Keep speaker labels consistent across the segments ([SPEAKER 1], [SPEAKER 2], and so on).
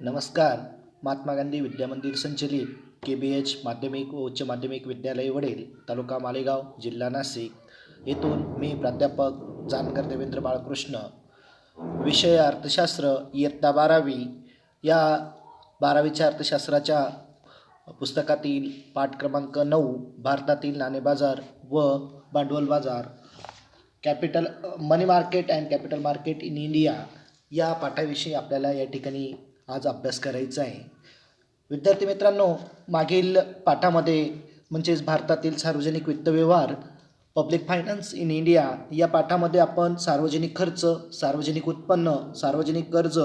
[SPEAKER 1] नमस्कार. महात्मा गांधी विद्यामंदिर संचलित KBH माध्यमिक व उच्च माध्यमिक विद्यालय वडील, तालुका मालेगाव, जिल्हा नाशिक येथून मी प्राध्यापक जानकर देवेंद्र बाळकृष्ण, विषय अर्थशास्त्र, इयत्ता 12वी. या 12वीच्या अर्थशास्त्राच्या पुस्तकातील पाठ क्रमांक 9, भारतातील नाणे बाजार व भांडवल बाजार, capital money market and capital market in India या पाठाविषयी आपल्याला या ठिकाणी आज अभ्यास करायचा आहे. विद्यार्थी मित्रांनो, मागील पाठामध्ये म्हणजेच भारतातील सार्वजनिक वित्त व्यवहार, पब्लिक फायनान्स इन इंडिया या पाठामध्ये आपण सार्वजनिक खर्च, सार्वजनिक उत्पन्न, सार्वजनिक कर्ज,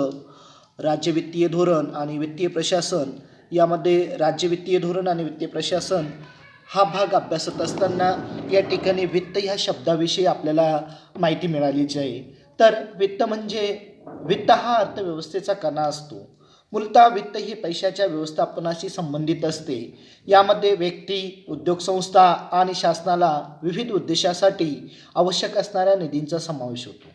[SPEAKER 1] राज्य वित्तीय धोरण आणि वित्तीय प्रशासन यामध्ये राज्य वित्तीय धोरण आणि वित्तीय प्रशासन हा भाग अभ्यासत असताना या ठिकाणी वित्त ह्या शब्दाविषयी आपल्याला माहिती मिळालीच आहे. तर वित्त हा अर्थव्यवस्थेचा कणा असतो. मूलतः वित्त ही पैशाच्या व्यवस्थापनाशी संबंधित असते. यामध्ये व्यक्ती, उद्योगसंस्था आणि शासनाला विविध उद्देशासाठी आवश्यक असणाऱ्या निधींचा समावेश होतो.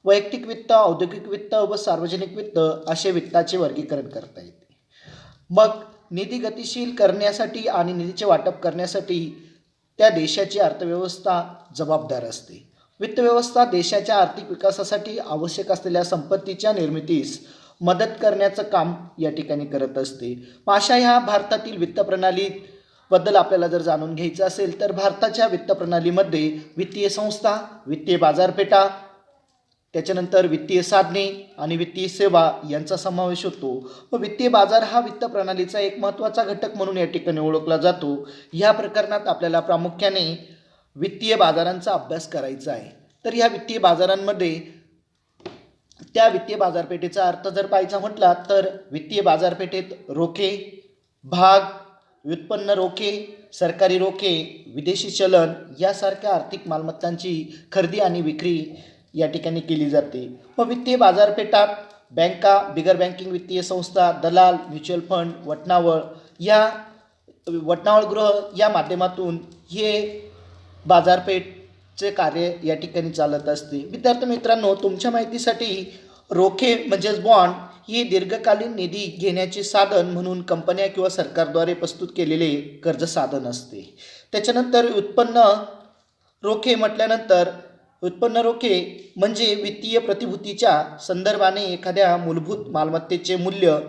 [SPEAKER 1] वैयक्तिक वित्त, औद्योगिक वित्त व सार्वजनिक वित्त असे वित्ताचे वर्गीकरण करता येते. मग निधी गतिशील करण्यासाठी आणि निधीचे वाटप करण्यासाठी त्या देशाची अर्थव्यवस्था जबाबदार असते. वित्तव्यवस्था देशाच्या आर्थिक विकासासाठी आवश्यक असलेल्या संपत्तीच्या निर्मितीस मदत करण्याचं काम या ठिकाणी करत असते. अशा ह्या भारतातील वित्त प्रणालीबद्दल आपल्याला जर जाणून घ्यायचं असेल तर भारताच्या वित्त प्रणालीमध्ये वित्तीय संस्था, वित्तीय बाजारपेठा, त्याच्यानंतर वित्तीय साधने आणि वित्तीय सेवा यांचा समावेश होतो. व वित्तीय बाजार हा वित्त प्रणालीचा एक महत्त्वाचा घटक म्हणून या ठिकाणी ओळखला जातो. ह्या प्रकरणात आपल्याला प्रामुख्याने वित्तीय बाजारांचा अभ्यास करायचा आहे. तर ह्या वित्तीय बाजारांमध्ये त्या वित्तीय बाजारपेठेचा अर्थ जर पाहायचा म्हटला तर वित्तीय बाजारपेठेत रोखे, भाग, व्युत्पन्न रोखे, सरकारी रोखे, विदेशी चलन यासारख्या आर्थिक मालमत्तांची खरेदी आणि विक्री या ठिकाणी केली जाते. व वित्तीय बाजारपेठात बँका, बिगर बँकिंग वित्तीय संस्था, दलाल, म्युच्युअल फंड, वटणावळ गृह या माध्यमातून हे बाजारपेठचे कार्य या ठिकाणी चालत असते. विद्यार्थी मित्रांनो, तुमच्या माहितीसाठी रोखे म्हणजेच बॉन्ड ही दीर्घकालीन निधी घेण्याचे साधन म्हणून कंपन्या किंवा सरकारद्वारे प्रस्तुत केलेले कर्ज साधन असते. त्याच्यानंतर उत्पन्न रोखे म्हटल्यानंतर उत्पन्न रोखे म्हणजे वित्तीय प्रतिभूतीच्या संदर्भाने एखाद्या मूलभूत मालमत्तेचे मूल्य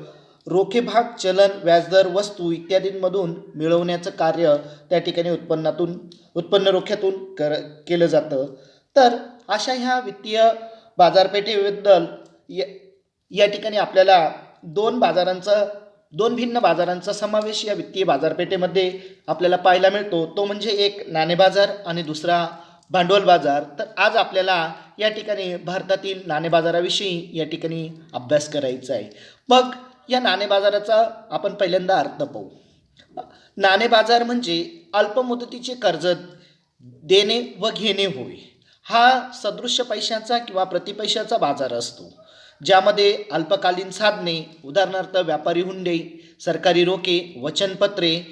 [SPEAKER 1] रोखे, भाग, चलन, व्याजदर, वस्तू इत्यादींमधून मिळवण्याचं कार्य त्या ठिकाणी उत्पन्न रोख्यातून केलं जातं. तर अशा ह्या वित्तीय बाजारपेठेबद्दल या ठिकाणी आपल्याला दोन भिन्न बाजारांचा समावेश या वित्तीय बाजारपेठेमध्ये आपल्याला पाहायला मिळतो. तो म्हणजे एक नाणे बाजार आणि दुसरा भांडवल बाजार. तर आज आपल्याला या ठिकाणी भारतातील नाणे बाजाराविषयी या ठिकाणी अभ्यास करायचा आहे. मग या नाणे बाजाराचा आपण पहिल्यांदा अर्थ पाहू. नाणे बाजार म्हणजे अल्पमुदतीचे कर्ज देणे व घेणे होय. हा सदृश्य पैशाचा किंवा प्रतिपैशाचा बाजार असतो, ज्यामध्ये अल्पकालीन साधने, उदाहरणार्थ व्यापारी हुंडे, सरकारी रोखे, वचनपत्रे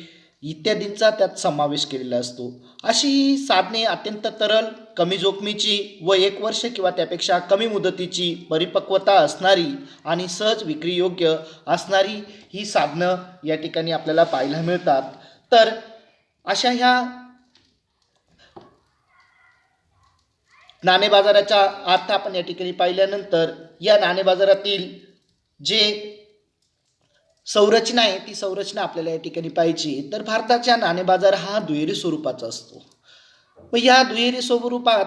[SPEAKER 1] इत्यादींचा त्यात समावेश केलेला असतो. अशी ही साधने अत्यंत तरल, कमी जोखमीची व 1 वर्ष किंवा त्यापेक्षा कमी मुदतीची परिपक्वता असणारी आणि सहज विक्रीयोग्य असणारी ही साधनं या ठिकाणी आपल्याला पाहायला मिळतात. तर अशा ह्या नाणे बाजाराचा अर्थ आपण या ठिकाणी पाहिल्यानंतर या नाणे बाजारातील जे संरचना आहे ती संरचना आपल्याला या ठिकाणी पाहिजे. तर भारताच्या नाणे बाजार हा दुहेरी स्वरूपाचा असतो. व या दुहेरी स्वरूपात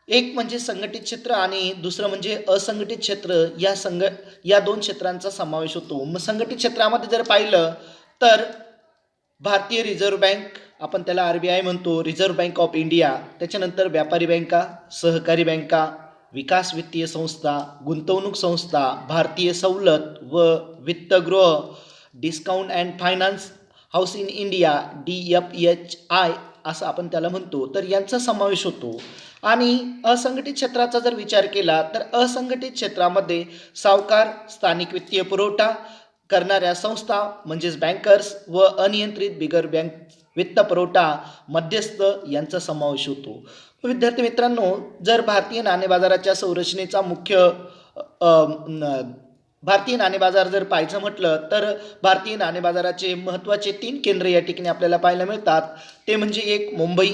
[SPEAKER 1] एक म्हणजे संघटित क्षेत्र आणि दुसरं म्हणजे असंघटित क्षेत्र या 2 क्षेत्रांचा समावेश होतो. मग संघटित क्षेत्रामध्ये जर पाहिलं तर भारतीय रिझर्व्ह बँक, आपण त्याला RBI म्हणतो, रिझर्व्ह बँक ऑफ इंडिया, त्याच्यानंतर व्यापारी बँका, सहकारी बँका, विकास वित्तीय संस्था, गुंतवणूक संस्था, भारतीय सवलत व वित्तगृह, discount and finance house in India DFHI असं आपण त्याला म्हणतो. तर यांचा समावेश होतो. आणि असंघटित क्षेत्राचा जर विचार केला तर असंघटित क्षेत्रामध्ये सावकार, स्थानिक वित्तीय पुरवठा करणाऱ्या संस्था म्हणजेच बँकर्स व अनियंत्रित बिगर बँक वित्त पुरवठा मध्यस्थ यांचा समावेश होतो. विद्यार्थी मित्रांनो, जर भारतीय नाणे बाजाराच्या संरचनेचा मुख्य भारतीय नाणे बाजार जर पाहायचं म्हटलं तर भारतीय नाणे बाजाराचे महत्त्वाचे 3 केंद्र या ठिकाणी आपल्याला पाहायला मिळतात. ते म्हणजे एक मुंबई,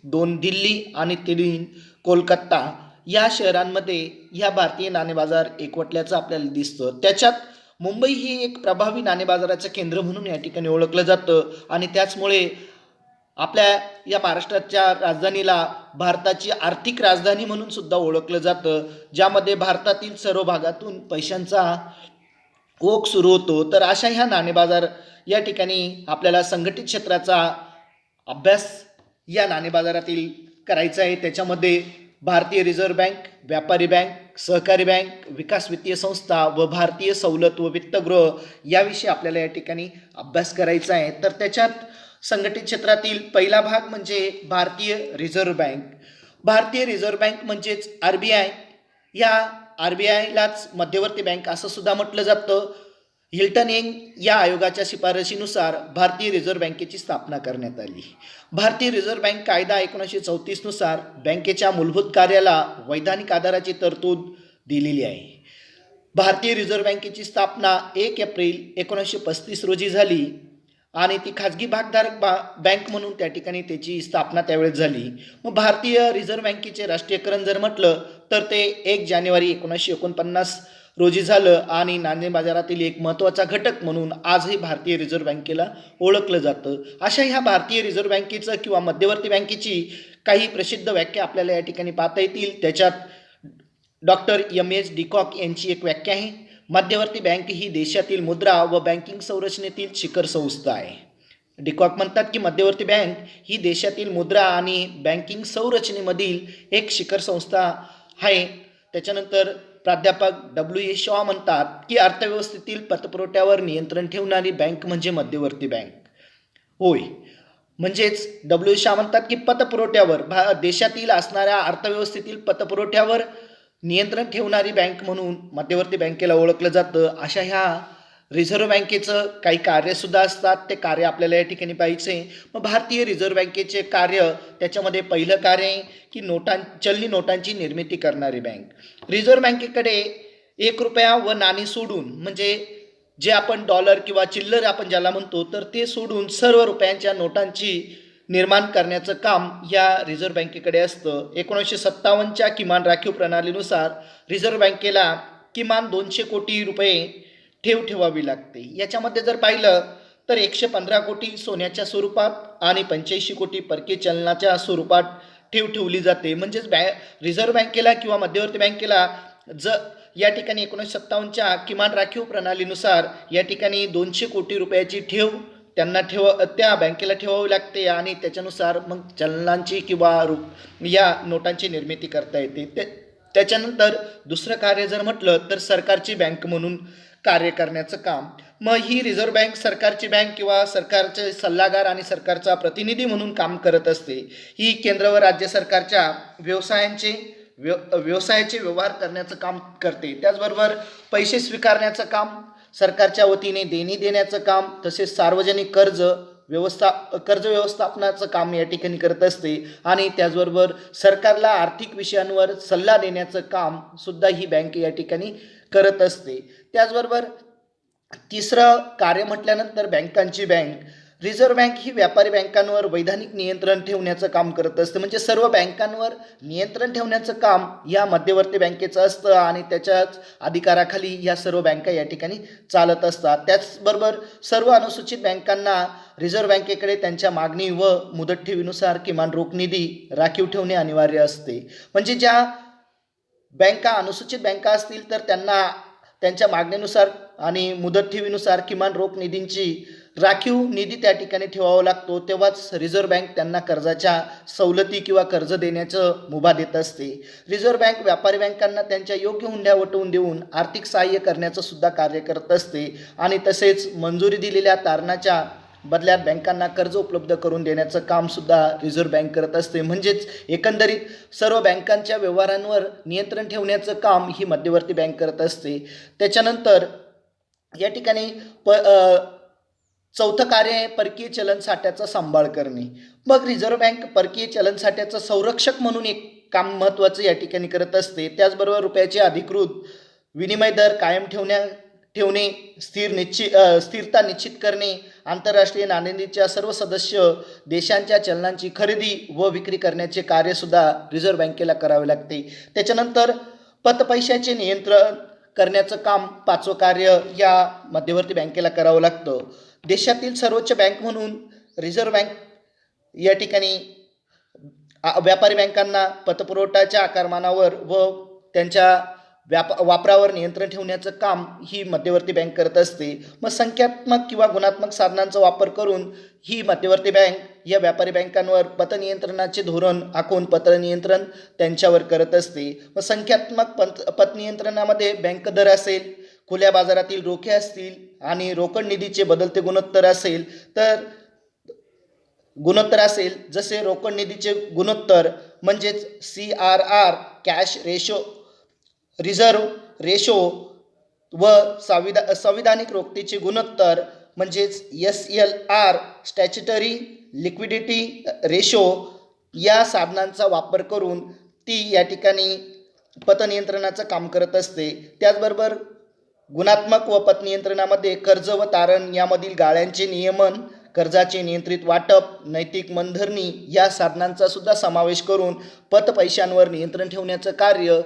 [SPEAKER 1] 2 दिल्ली आणि 3 कोलकाता या शहरांमध्ये ह्या भारतीय नाणे बाजार एकवटल्याचं आपल्याला दिसतं. त्याच्यात मुंबई ही एक प्रभावी नाणे बाजाराचं केंद्र म्हणून या ठिकाणी ओळखलं जातं आणि त्याचमुळे आपल्या या महाराष्ट्राच्या राजधानीला भारताची आर्थिक राजधानी म्हणून सुद्धा ओळखलं जातं, ज्यामध्ये भारतातील सर्व भागातून पैशांचा ओघ सुरू होतो. तर अशा ह्या नाणे बाजार या ठिकाणी आपल्याला संघटित क्षेत्राचा अभ्यास या नाणे बाजारातील करायचा आहे. त्याच्यामध्ये भारतीय रिझर्व्ह बँक, व्यापारी बँक, सहकारी बँक, विकास वित्तीय संस्था व भारतीय सवलत व वित्तगृह याविषयी आपल्याला या ठिकाणी अभ्यास करायचा आहे. तर त्याच्यात संघटित क्षेत्रातील पहिला भाग म्हणजे भारतीय रिझर्व्ह बँक. भारतीय रिझर्व्ह बँक म्हणजेच RBI. या RBIलाच मध्यवर्ती बँक असं सुद्धा म्हटलं जातं. हिल्टन यंग या आयोगाच्या शिफारशीनुसार भारतीय रिझर्व्ह बँकेची स्थापना करण्यात आली. भारतीय रिझर्व्ह बँक कायदा 1934 नुसार बँकेच्या मूलभूत कार्याला वैधानिक आधाराची तरतूद दिलेली आहे. भारतीय रिझर्व्ह बँकेची स्थापना 1 एप्रिल 1935 रोजी झाली आणि ती खाजगी भागधारक बँक म्हणून त्या ठिकाणी त्याची स्थापना त्यावेळेस झाली. मग भारतीय रिझर्व्ह बँकेचे राष्ट्रीयकरण जर म्हटलं तर ते 1 जानेवारी 1949 रोजी झालं आणि नाणे बाजारातील एक महत्त्वाचा घटक म्हणून आजही भारतीय रिझर्व्ह बँकेला ओळखलं जातं. अशा ह्या भारतीय रिझर्व्ह बँकेचं किंवा मध्यवर्ती बँकेची काही प्रसिद्ध व्याख्या आपल्याला या ठिकाणी पाहता येतील. त्याच्यात डॉक्टर MS डिकॉक यांची एक व्याख्या आहे. मध्यवर्ती बँक ही देशातील मुद्रा व बँकिंग संरचनेतील शिखर संस्था आहे. डिकॉक म्हणतात की मध्यवर्ती बँक ही देशातील मुद्रा आणि बँकिंग संरचनेमधील एक शिखर संस्था आहे. त्याच्यानंतर प्राध्यापक W. शॉ म्हणतात की अर्थव्यवस्थेतील पतपुरवठ्यावर नियंत्रण ठेवणारी बँक म्हणजे मध्यवर्ती बँक होय. म्हणजेच W. शॉ म्हणतात की पतपुरवठ्यावर देशातील असणाऱ्या अर्थव्यवस्थेतील पतपुरवठ्यावर नियंत्रण ठेवणारी बँक म्हणून मध्यवर्ती बँकेला ओळखलं जातं. अशा ह्या रिझर्व्ह बँकेचं काही कार्यसुद्धा असतात, ते कार्य आपल्याला या ठिकाणी पाहिजे. मग भारतीय रिझर्व्ह बँकेचे कार्य त्याच्यामध्ये पहिलं कार्य आहे की चलनी नोटांची निर्मिती करणारी बँक. रिझर्व्ह बँकेकडे 1 रुपया व नाणी सोडून म्हणजे जे आपण डॉलर किंवा चिल्लर आपण ज्याला म्हणतो तर ते सोडून सर्व रुपयांच्या नोटांची निर्माण करण्याचं काम या रिझर्व्ह बँकेकडे असतं. 1957च्या किमान राखीव प्रणालीनुसार रिझर्व्ह बँकेला किमान 200 कोटी रुपये ठेवावी लागते. याच्यामध्ये जर पाहिलं तर 115 कोटी सोन्याच्या स्वरूपात आणि 85 कोटी परकीय चलनाच्या स्वरूपात ठेवली जाते. म्हणजेच रिझर्व्ह बँकेला किंवा मध्यवर्ती बँकेला या ठिकाणी 1957च्या किमान राखीव प्रणालीनुसार या ठिकाणी 200 कोटी रुपयाची त्या बँकेला ठेवावी लागते आणि त्याच्यानुसार मग चलनांची किंवा या नोटांची निर्मिती करता येते. त्याच्यानंतर दुसरं कार्य जर म्हटलं तर सरकारची बँक म्हणून कार्य करण्याचं काम. मग ही रिझर्व्ह बँक सरकारची बँक किंवा सरकारचे सल्लागार आणि सरकारचा प्रतिनिधी म्हणून काम करत असते. ही केंद्र व राज्य सरकारच्या व्यवसायाचे व्यवहार करण्याचं काम करते. त्याचबरोबर पैसे स्वीकारण्याचं काम, सरकारच्या वतीने देणी देण्याचं काम, तसेच सार्वजनिक कर्ज व्यवस्थापनाचं काम या ठिकाणी करत असते आणि त्याचबरोबर सरकारला आर्थिक विषयांवर सल्ला देण्याचं काम सुद्धा ही बँक या ठिकाणी करत असते. त्याचबरोबर तिसरं कार्य म्हटल्यानंतर बँकांची बँक. रिझर्व्ह बँक ही व्यापारी बँकांवर वैधानिक नियंत्रण ठेवण्याचं काम करत असते. म्हणजे सर्व बँकांवर नियंत्रण ठेवण्याचं काम या मध्यवर्ती बँकेचं असतं आणि त्याच्याच अधिकाराखाली या सर्व बँका या ठिकाणी चालत असतात. त्याचबरोबर सर्व अनुसूचित बँकांना रिझर्व्ह बँकेकडे त्यांच्या मागणी व मुदत ठेवीनुसार किमान रोख निधी राखीव ठेवणे अनिवार्य असते. म्हणजे ज्या बँका अनुसूचित बँका असतील तर त्यांना त्यांच्या मागणीनुसार आणि मुदत ठेवीनुसार किमान रोख निधींची राखीव निधी त्या ठिकाणी ठेवावा लागतो. तेव्हाच रिझर्व्ह बँक त्यांना कर्जाच्या सवलती किंवा कर्ज देण्याचं मुभा देत असते. रिझर्व्ह बँक व्यापारी बँकांना त्यांच्या योग्य हुंड्या वटवून देऊन आर्थिक सहाय्य करण्याचं सुद्धा कार्य करत असते आणि तसेच मंजुरी दिलेल्या तारणाच्या बदल्यात बँकांना कर्ज उपलब्ध करून देण्याचं काम सुद्धा रिझर्व्ह बँक करत असते. म्हणजेच एकंदरीत सर्व बँकांच्या व्यवहारांवर नियंत्रण ठेवण्याचं काम ही मध्यवर्ती बँक करत असते. त्याच्यानंतर या ठिकाणी चौथं कार्य आहे परकीय चलन साठ्याचा सांभाळ करणे. मग रिझर्व्ह बँक परकीय चलन साठ्याचं संरक्षक म्हणून एक काम महत्त्वाचं या ठिकाणी करत असते. त्याचबरोबर रुपयाचे अधिकृत विनिमय दर कायम ठेवणे, स्थिरता निश्चित करणे, आंतरराष्ट्रीय नाणेनिधीच्या सर्व सदस्य देशांच्या चलनांची खरेदी व विक्री करण्याचे कार्यसुद्धा रिझर्व्ह बँकेला करावे लागते. त्याच्यानंतर पतपैशाचे नियंत्रण करण्याचं काम पाचवं कार्य या मध्यवर्ती बँकेला करावं लागतं. देशातील सर्वोच्च बँक म्हणून रिझर्व्ह बँक या ठिकाणी व्यापारी बँकांना पतपुरवठाच्या आकारमानावर व त्यांच्या वापरावर नियंत्रण ठेवण्याचं काम ही मध्यवर्ती बँक करत असते. मग संख्यात्मक किंवा गुणात्मक साधनांचा वापर करून ही मध्यवर्ती बँक या व्यापारी बँकांवर पतनियंत्रणाचे धोरण आखून पतनियंत्रण त्यांच्यावर करत असते. मग संख्यात्मक पतनियंत्रणामध्ये बँक दर असेल, खुल्या बाजारातील रोखे असतील आणि रोकड निधीचे बदलते गुणोत्तर असेल जसे रोकड निधीचे गुणोत्तर म्हणजेच CRR, cash ratio, reserve ratio व संविधानिक रोखतेचे गुणोत्तर म्हणजेच SLR, स्टॅच्युटरी लिक्विडिटी रेशो या साधनांचा वापर करून ती या ठिकाणी पतनियंत्रणाचं काम करत असते. त्याचबरोबर गुणात्मक व पतनियंत्रणामध्ये कर्ज व तारण यामधील गाळ्यांचे नियमन, कर्जाचे नियंत्रित वाटप, नैतिक मनधरणी या साधनांचा सुद्धा समावेश करून पतपैशांवर नियंत्रण ठेवण्याचं कार्य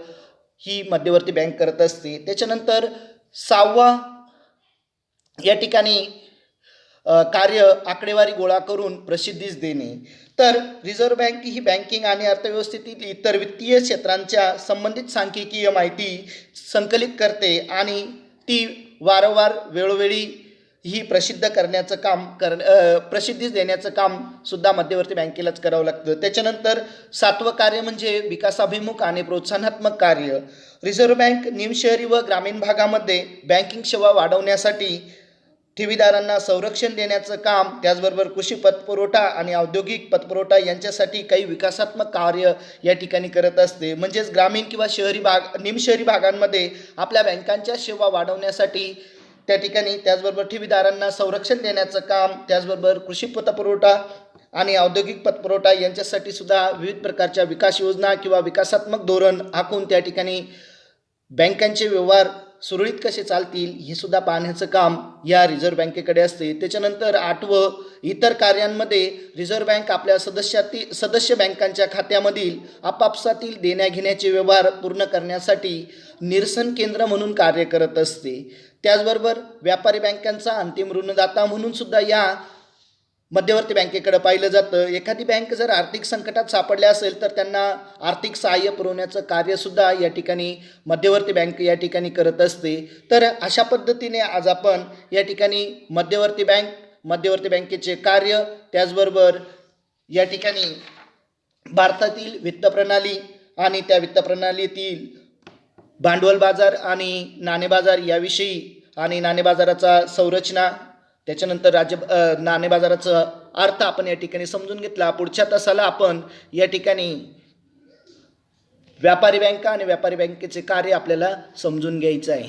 [SPEAKER 1] ही मध्यवर्ती बँक करत असते. त्याच्यानंतर सहावा या ठिकाणी कार्य आकडेवारी गोळा करून प्रसिद्धीस देणे. तर रिझर्व्ह बँक ही बँकिंग आणि अर्थव्यवस्थेतील इतर वित्तीय क्षेत्रांच्या संबंधित सांख्यिकीय माहिती संकलित करते आणि ती वारंवार वेळोवेळी ही प्रसिद्धीस देण्याचं काम सुद्धा मध्यवर्ती बँकेलाच करावं लागतं. त्याच्यानंतर सातवं कार्य म्हणजे विकासाभिमुख आणि प्रोत्साहनात्मक कार्य. रिझर्व्ह बँक निमशहरी व ग्रामीण भागामध्ये बँकिंग सेवा वाढवण्यासाठी ठेवीदारांना संरक्षण देण्याचं काम, त्याचबरोबर कृषी पतपुरवठा आणि औद्योगिक पतपुरवठा यांच्यासाठी काही विकासात्मक कार्य या ठिकाणी करत असते. म्हणजेच ग्रामीण किंवा निमशहरी भागांमध्ये आपल्या बँकांच्या सेवा वाढवण्यासाठी त्या ठिकाणी त्याचबरोबर ठेवीदारांना संरक्षण देण्याचं काम, त्याचबरोबर कृषी पतपुरवठा आणि औद्योगिक पतपुरवठा यांच्यासाठी सुद्धा विविध प्रकारच्या विकास योजना किंवा विकासात्मक धोरण आखून त्या ठिकाणी बँकांचे व्यवहार सुरळीत कसे चालतील हे सुद्धा पाहण्याचं काम या रिझर्व्ह बँकेकडे असते. त्याच्यानंतर आठवं, इतर कार्यांमध्ये रिझर्व्ह बँक आपल्या सदस्य बँकांच्या खात्यामधील आपापसातील देण्याघेण्याचे व्यवहार पूर्ण करण्यासाठी निरसन केंद्र म्हणून कार्य करत असते. त्याचबरोबर व्यापारी बँकांचा अंतिम ऋणदाता म्हणून सुद्धा या मध्यवर्ती बँकेकडे पाहिलं जातं. एखादी बँक जर आर्थिक संकटात सापडल्या असेल तर त्यांना आर्थिक सहाय्य पुरवण्याचं कार्यसुद्धा या ठिकाणी मध्यवर्ती बँक या ठिकाणी करत असते. तर अशा पद्धतीने आज आपण या ठिकाणी मध्यवर्ती बँकेचे कार्य, त्याचबरोबर या ठिकाणी भारतातील वित्तप्रणाली आणि त्या वित्तप्रणालीतील भांडवल बाजार आणि नाणे बाजार याविषयी आणि नाणे बाजाराचा संरचना, त्याच्यानंतर नाणे बाजाराचा अर्थ आपण या ठिकाणी समजून घेतला. पुढच्या तासाला आपण या ठिकाणी व्यापारी बँका आणि व्यापारी बँकेचे कार्य आपल्याला समजून घ्यायचं आहे.